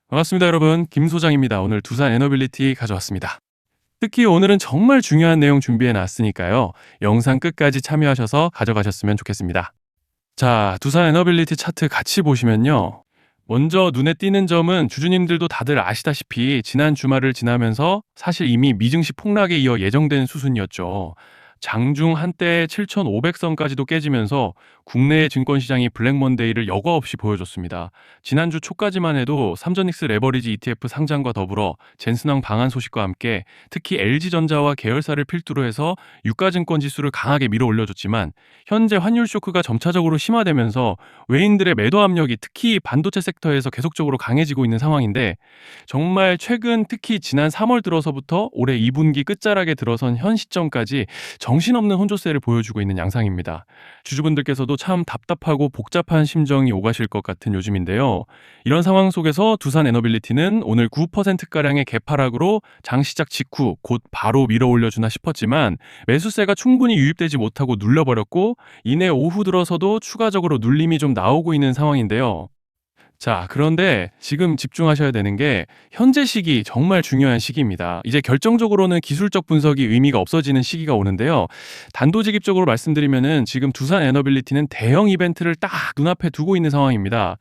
반갑습니다, 여러분. 김 소장입니다. 오늘 두산 에너빌리티 가져왔습니다. 특히 오늘은 정말 중요한 내용 준비해 놨으니까요. 영상 끝까지 참여하셔서 가져가셨으면 좋겠습니다. 자, 두산 에너빌리티 차트 같이 보시면요. 먼저 눈에 띄는 점은 주주님들도 다들 아시다시피 지난 주말을 지나면서 사실 이미 미증시 폭락에 이어 예정된 수순이었죠. 장중 한때 7,500선까지도 깨지면서 국내 증권시장이 블랙먼데이를 여과 없이 보여줬습니다. 지난주 초까지만 해도 삼전익스 레버리지 ETF 상장과 더불어 젠슨왕 방한 소식과 함께 특히 LG전자와 계열사를 필두로 해서 유가증권 지수를 강하게 밀어 올려줬지만 현재 환율 쇼크가 점차적으로 심화되면서 외인들의 매도 압력이 특히 반도체 섹터에서 계속적으로 강해지고 있는 상황인데 정말 최근 특히 지난 3월 들어서부터 올해 2분기 끝자락에 들어선 현 시점까지 정신없는 혼조세를 보여주고 있는 양상입니다. 주주분들께서도 참 답답하고 복잡한 심정이 오가실 것 같은 요즘인데요. 이런 상황 속에서 두산 에너빌리티는 오늘 9%가량의 개파락으로 장 시작 직후 곧 바로 밀어 올려주나 싶었지만 매수세가 충분히 유입되지 못하고 눌려버렸고 이내 오후 들어서도 추가적으로 눌림이 좀 나오고 있는 상황인데요. 자, 그런데 지금 집중하셔야 되는 게 현재 시기 정말 중요한 시기입니다. 이제 결정적으로는 기술적 분석이 의미가 없어지는 시기가 오는데요. 단도직입적으로 말씀드리면은 지금 두산 에너빌리티는 대형 이벤트를 딱 눈앞에 두고 있는 상황입니다.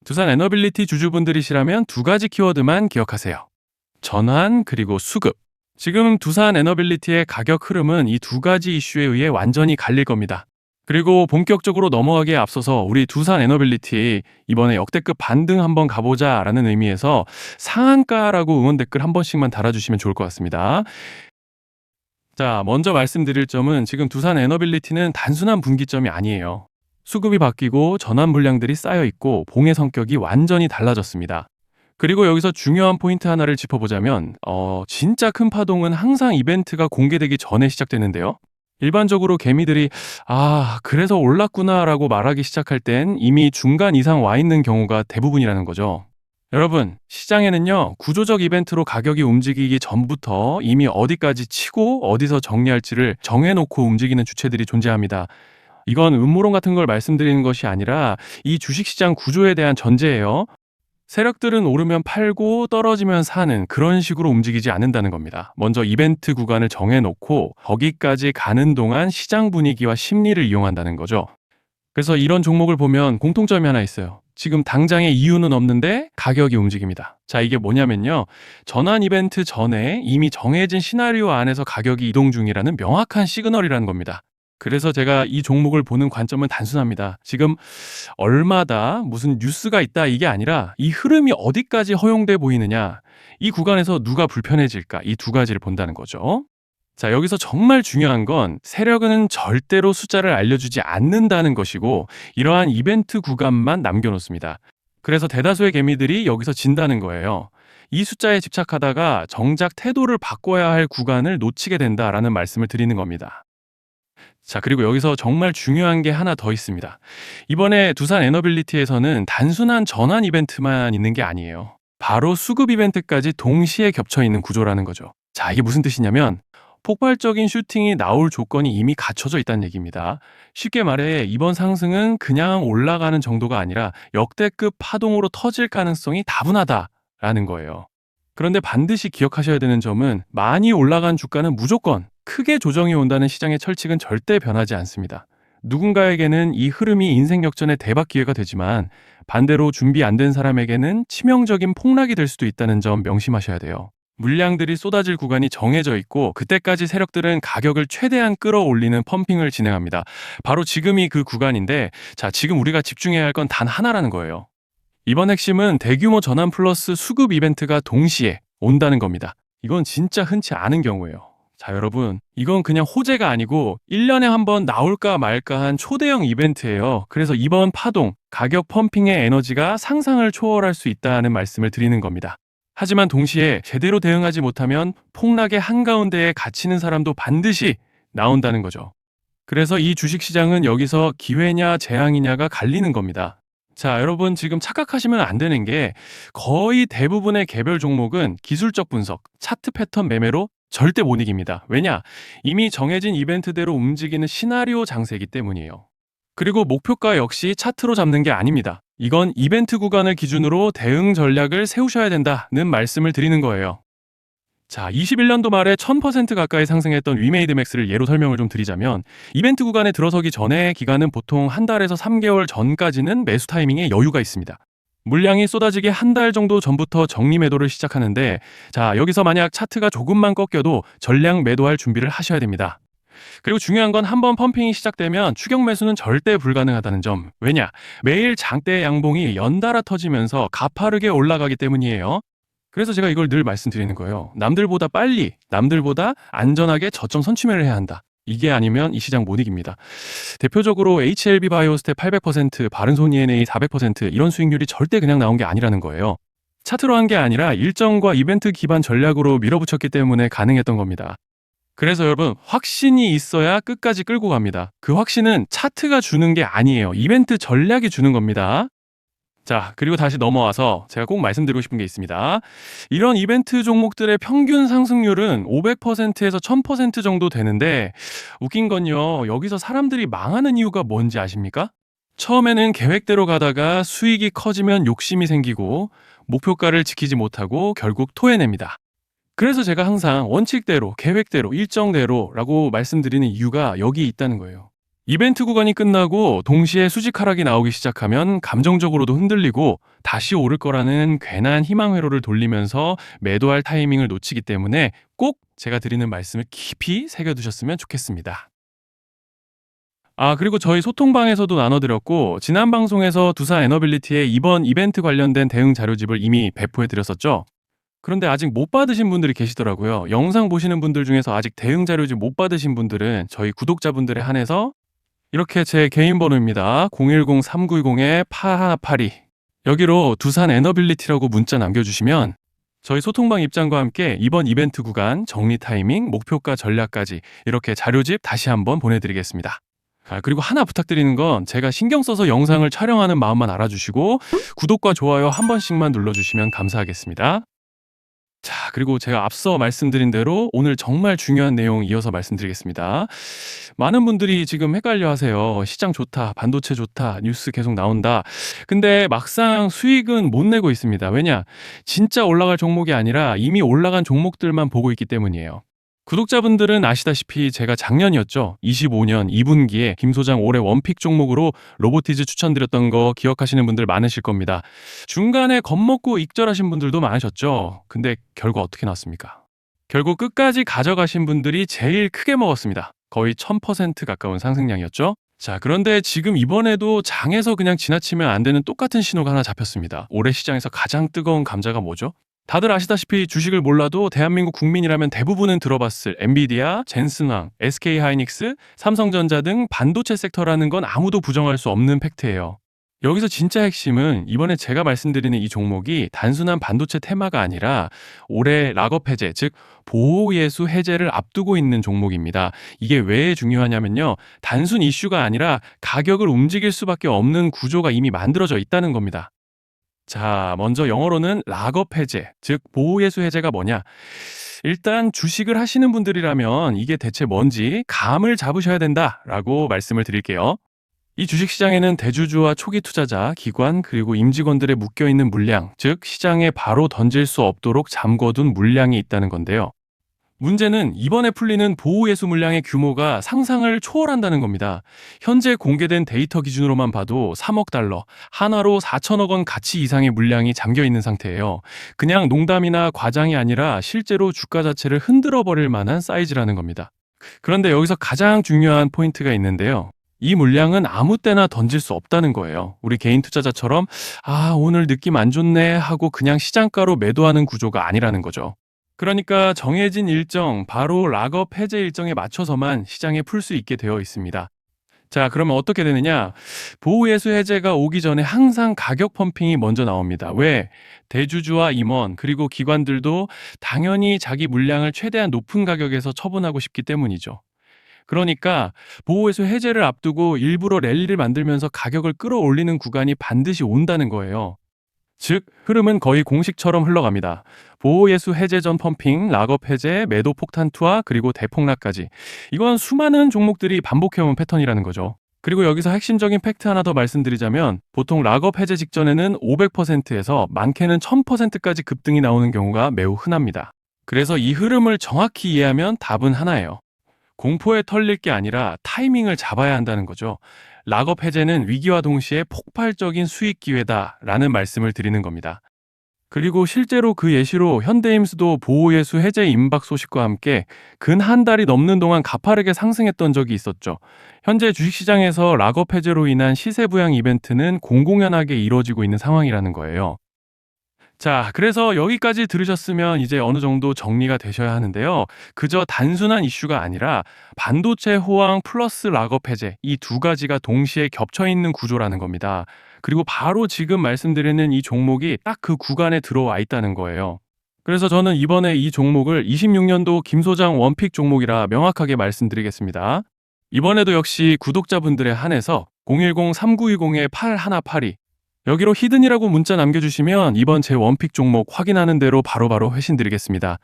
두산 에너빌리티 주주분들이시라면 두 가지 키워드만 기억하세요. 전환 그리고 수급. 지금 두산 에너빌리티의 가격 흐름은 이 두 가지 이슈에 의해 완전히 갈릴 겁니다. 그리고 본격적으로 넘어가기에 앞서서 우리 두산 에너빌리티 이번에 역대급 반등 한번 가보자 라는 의미에서 상한가라고 응원 댓글 한 번씩만 달아주시면 좋을 것 같습니다. 자, 먼저 말씀드릴 점은 지금 두산 에너빌리티는 단순한 분기점이 아니에요. 수급이 바뀌고 전환 물량들이 쌓여 있고 봉의 성격이 완전히 달라졌습니다. 그리고 여기서 중요한 포인트 하나를 짚어보자면 진짜 큰 파동은 항상 이벤트가 공개되기 전에 시작되는데요. 일반적으로 개미들이 그래서 올랐구나라고 말하기 시작할 땐 이미 중간 이상 와 있는 경우가 대부분이라는 거죠. 여러분, 시장에는요, 구조적 이벤트로 가격이 움직이기 전부터 이미 어디까지 치고 어디서 정리할지를 정해놓고 움직이는 주체들이 존재합니다. 이건 음모론 같은 걸 말씀드리는 것이 아니라 이 주식시장 구조에 대한 전제예요. 세력들은 오르면 팔고 떨어지면 사는 그런 식으로 움직이지 않는다는 겁니다. 먼저 이벤트 구간을 정해놓고 거기까지 가는 동안 시장 분위기와 심리를 이용한다는 거죠. 그래서 이런 종목을 보면 공통점이 하나 있어요. 지금 당장의 이유는 없는데 가격이 움직입니다. 자, 이게 뭐냐면요. 전환 이벤트 전에 이미 정해진 시나리오 안에서 가격이 이동 중이라는 명확한 시그널이라는 겁니다. 그래서 제가 이 종목을 보는 관점은 단순합니다. 지금 얼마다 무슨 뉴스가 있다 이게 아니라 이 흐름이 어디까지 허용돼 보이느냐, 이 구간에서 누가 불편해질까, 이 두 가지를 본다는 거죠. 자, 여기서 정말 중요한 건 세력은 절대로 숫자를 알려주지 않는다는 것이고 이러한 이벤트 구간만 남겨놓습니다. 그래서 대다수의 개미들이 여기서 진다는 거예요. 이 숫자에 집착하다가 정작 태도를 바꿔야 할 구간을 놓치게 된다라는 말씀을 드리는 겁니다. 자, 그리고 여기서 정말 중요한 게 하나 더 있습니다. 이번에 두산 에너빌리티에서는 단순한 전환 이벤트만 있는 게 아니에요. 바로 수급 이벤트까지 동시에 겹쳐 있는 구조라는 거죠. 자, 이게 무슨 뜻이냐면 폭발적인 슈팅이 나올 조건이 이미 갖춰져 있다는 얘기입니다. 쉽게 말해 이번 상승은 그냥 올라가는 정도가 아니라 역대급 파동으로 터질 가능성이 다분하다라는 거예요. 그런데 반드시 기억하셔야 되는 점은 많이 올라간 주가는 무조건 크게 조정이 온다는 시장의 철칙은 절대 변하지 않습니다. 누군가에게는 이 흐름이 인생 역전의 대박 기회가 되지만 반대로 준비 안 된 사람에게는 치명적인 폭락이 될 수도 있다는 점 명심하셔야 돼요. 물량들이 쏟아질 구간이 정해져 있고 그때까지 세력들은 가격을 최대한 끌어올리는 펌핑을 진행합니다. 바로 지금이 그 구간인데 자, 지금 우리가 집중해야 할 건 단 하나라는 거예요. 이번 핵심은 대규모 전환 플러스 수급 이벤트가 동시에 온다는 겁니다. 이건 진짜 흔치 않은 경우예요. 자, 여러분, 이건 그냥 호재가 아니고 1년에 한 번 나올까 말까 한 초대형 이벤트예요. 그래서 이번 파동, 가격 펌핑의 에너지가 상상을 초월할 수 있다는 말씀을 드리는 겁니다. 하지만 동시에 제대로 대응하지 못하면 폭락의 한가운데에 갇히는 사람도 반드시 나온다는 거죠. 그래서 이 주식시장은 여기서 기회냐 재앙이냐가 갈리는 겁니다. 자, 여러분 지금 착각하시면 안 되는 게 거의 대부분의 개별 종목은 기술적 분석, 차트 패턴 매매로 절대 못 이깁니다. 왜냐? 이미 정해진 이벤트대로 움직이는 시나리오 장세이기 때문이에요. 그리고 목표가 역시 차트로 잡는 게 아닙니다. 이건 이벤트 구간을 기준으로 대응 전략을 세우셔야 된다는 말씀을 드리는 거예요. 자, 21년도 말에 1000% 가까이 상승했던 위메이드맥스를 예로 설명을 좀 드리자면 이벤트 구간에 들어서기 전에 기간은 보통 한 달에서 3개월 전까지는 매수 타이밍에 여유가 있습니다. 물량이 쏟아지기 한 달 정도 전부터 정리 매도를 시작하는데 자, 여기서 만약 차트가 조금만 꺾여도 전량 매도할 준비를 하셔야 됩니다. 그리고 중요한 건 한번 펌핑이 시작되면 추격 매수는 절대 불가능하다는 점. 왜냐? 매일 장대 양봉이 연달아 터지면서 가파르게 올라가기 때문이에요. 그래서 제가 이걸 늘 말씀드리는 거예요. 남들보다 빨리, 남들보다 안전하게 저점 선취매를 해야 한다. 이게 아니면 이 시장 못 이깁니다. 대표적으로 HLB 바이오스텝 800%, 바른손 ENA 400% 이런 수익률이 절대 그냥 나온 게 아니라는 거예요. 차트로 한 게 아니라 일정과 이벤트 기반 전략으로 밀어붙였기 때문에 가능했던 겁니다. 그래서 여러분, 확신이 있어야 끝까지 끌고 갑니다. 그 확신은 차트가 주는 게 아니에요. 이벤트 전략이 주는 겁니다. 자, 그리고 다시 넘어와서 제가 꼭 말씀드리고 싶은 게 있습니다. 이런 이벤트 종목들의 평균 상승률은 500%에서 1000% 정도 되는데 웃긴 건요. 여기서 사람들이 망하는 이유가 뭔지 아십니까? 처음에는 계획대로 가다가 수익이 커지면 욕심이 생기고 목표가를 지키지 못하고 결국 토해냅니다. 그래서 제가 항상 원칙대로, 계획대로, 일정대로라고 말씀드리는 이유가 여기 있다는 거예요. 이벤트 구간이 끝나고 동시에 수직 하락이 나오기 시작하면 감정적으로도 흔들리고 다시 오를 거라는 괜한 희망 회로를 돌리면서 매도할 타이밍을 놓치기 때문에 꼭 제가 드리는 말씀을 깊이 새겨두셨으면 좋겠습니다. 아, 그리고 저희 소통방에서도 나눠드렸고 지난 방송에서 두산 에너빌리티의 이번 이벤트 관련된 대응 자료집을 이미 배포해드렸었죠. 그런데 아직 못 받으신 분들이 계시더라고요. 영상 보시는 분들 중에서 아직 대응 자료집 못 받으신 분들은 저희 구독자분들에 한해서 이렇게 제 개인 번호입니다. 010-3910-8182 여기로 두산 에너빌리티라고 문자 남겨주시면 저희 소통방 입장과 함께 이번 이벤트 구간 정리 타이밍, 목표가 전략까지 이렇게 자료집 다시 한번 보내드리겠습니다. 그리고 하나 부탁드리는 건 제가 신경 써서 영상을 촬영하는 마음만 알아주시고 구독과 좋아요 한 번씩만 눌러주시면 감사하겠습니다. 자, 그리고 제가 앞서 말씀드린 대로 오늘 정말 중요한 내용 이어서 말씀드리겠습니다. 많은 분들이 지금 헷갈려 하세요. 시장 좋다, 반도체 좋다, 뉴스 계속 나온다. 근데 막상 수익은 못 내고 있습니다. 왜냐? 진짜 올라갈 종목이 아니라 이미 올라간 종목들만 보고 있기 때문이에요. 구독자분들은 아시다시피 제가 작년이었죠. 25년 2분기에 김 소장 올해 원픽 종목으로 로보티즈 추천드렸던 거 기억하시는 분들 많으실 겁니다. 중간에 겁먹고 익절하신 분들도 많으셨죠. 근데 결과 어떻게 나왔습니까? 결국 끝까지 가져가신 분들이 제일 크게 먹었습니다. 거의 1000% 가까운 상승량이었죠. 자, 그런데 지금 이번에도 장에서 그냥 지나치면 안 되는 똑같은 신호가 하나 잡혔습니다. 올해 시장에서 가장 뜨거운 감자가 뭐죠? 다들 아시다시피 주식을 몰라도 대한민국 국민이라면 대부분은 들어봤을 엔비디아, 젠슨왕, SK하이닉스, 삼성전자 등 반도체 섹터라는 건 아무도 부정할 수 없는 팩트예요. 여기서 진짜 핵심은 이번에 제가 말씀드리는 이 종목이 단순한 반도체 테마가 아니라 올해 락업 해제, 즉 보호예수 해제를 앞두고 있는 종목입니다. 이게 왜 중요하냐면요. 단순 이슈가 아니라 가격을 움직일 수밖에 없는 구조가 이미 만들어져 있다는 겁니다. 자, 먼저 영어로는 락업 해제, 즉 보호예수 해제가 뭐냐? 일단 주식을 하시는 분들이라면 이게 대체 뭔지 감을 잡으셔야 된다라고 말씀을 드릴게요. 이 주식시장에는 대주주와 초기 투자자, 기관, 그리고 임직원들의 묶여있는 물량, 즉 시장에 바로 던질 수 없도록 잠궈둔 물량이 있다는 건데요. 문제는 이번에 풀리는 보호예수 물량의 규모가 상상을 초월한다는 겁니다. 현재 공개된 데이터 기준으로만 봐도 3억 달러, 한화로 4천억 원 가치 이상의 물량이 잠겨 있는 상태예요. 그냥 농담이나 과장이 아니라 실제로 주가 자체를 흔들어 버릴 만한 사이즈라는 겁니다. 그런데 여기서 가장 중요한 포인트가 있는데요. 이 물량은 아무 때나 던질 수 없다는 거예요. 우리 개인 투자자처럼 오늘 느낌 안 좋네 하고 그냥 시장가로 매도하는 구조가 아니라는 거죠. 그러니까 정해진 일정, 바로 락업 해제 일정에 맞춰서만 시장에 풀 수 있게 되어 있습니다. 자, 그러면 어떻게 되느냐? 보호예수 해제가 오기 전에 항상 가격 펌핑이 먼저 나옵니다. 왜? 대주주와 임원, 그리고 기관들도 당연히 자기 물량을 최대한 높은 가격에서 처분하고 싶기 때문이죠. 그러니까 보호예수 해제를 앞두고 일부러 랠리를 만들면서 가격을 끌어올리는 구간이 반드시 온다는 거예요. 즉, 흐름은 거의 공식처럼 흘러갑니다. 보호예수 해제 전 펌핑, 락업 해제, 매도 폭탄 투하, 그리고 대폭락까지. 이건 수많은 종목들이 반복해온 패턴이라는 거죠. 그리고 여기서 핵심적인 팩트 하나 더 말씀드리자면 보통 락업 해제 직전에는 500%에서 많게는 1000%까지 급등이 나오는 경우가 매우 흔합니다. 그래서 이 흐름을 정확히 이해하면 답은 하나예요. 공포에 털릴 게 아니라 타이밍을 잡아야 한다는 거죠. 락업 해제는 위기와 동시에 폭발적인 수익 기회다라는 말씀을 드리는 겁니다. 그리고 실제로 그 예시로 현대임수도 보호예수 해제 임박 소식과 함께 근 한 달이 넘는 동안 가파르게 상승했던 적이 있었죠. 현재 주식시장에서 락업 해제로 인한 시세 부양 이벤트는 공공연하게 이루어지고 있는 상황이라는 거예요. 자, 그래서 여기까지 들으셨으면 이제 어느 정도 정리가 되셔야 하는데요. 그저 단순한 이슈가 아니라 반도체 호황 플러스 락업 해제 이 두 가지가 동시에 겹쳐 있는 구조라는 겁니다. 그리고 바로 지금 말씀드리는 이 종목이 딱 그 구간에 들어와 있다는 거예요. 그래서 저는 이번에 이 종목을 26년도 김 소장 원픽 종목이라 명확하게 말씀드리겠습니다. 이번에도 역시 구독자분들에 한해서 010-3920-8182 여기로 히든이라고 문자 남겨주시면 이번 제 원픽 종목 확인하는 대로 바로바로 회신 드리겠습니다.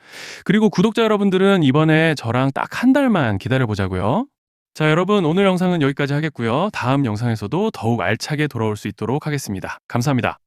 그리고 구독자 여러분들은 이번에 저랑 딱 한 달만 기다려보자고요. 자, 여러분 오늘 영상은 여기까지 하겠고요. 다음 영상에서도 더욱 알차게 돌아올 수 있도록 하겠습니다. 감사합니다.